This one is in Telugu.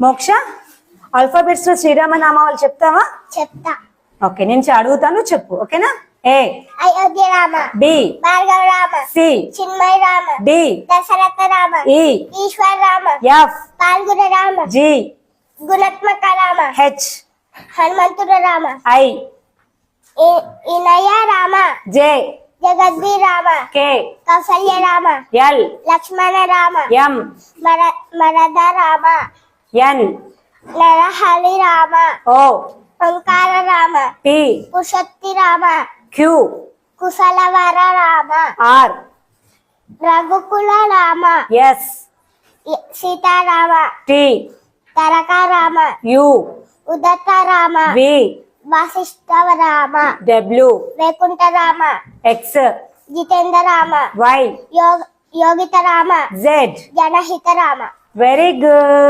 మోక్ష ఆల్ఫాబెట్స్ లో శ్రీరామనామాలు చెప్తావా? చెప్తా. ఓకే, నేను అడుగుతాను, చెప్పు. ఓకేనా? A Ayodhya Rama, B Bhargava Rama, C Chinmaya Rama, D Dasaratha Rama, E Eshwara Rama, F Phalguna Rama, G Gunatmaka Rama, H హనుమంతుడు Rama, I Inaya Rama, J Jagadvi Rama, K Kausalya Rama, L Lakshmana Rama, M Marada Rama, N Narahari Rama, O Omkara Rama, P Purushotti Rama, Q Kushalavara Rama, R Raghukula Rama, S Sitarama, T Taraka Rama, U Udata Rama, V Vashishtava Rama, W Vaikuntha Rama, X Jitendra Rama, Y Yogita Rama, Z. Janahita Rama. Very good.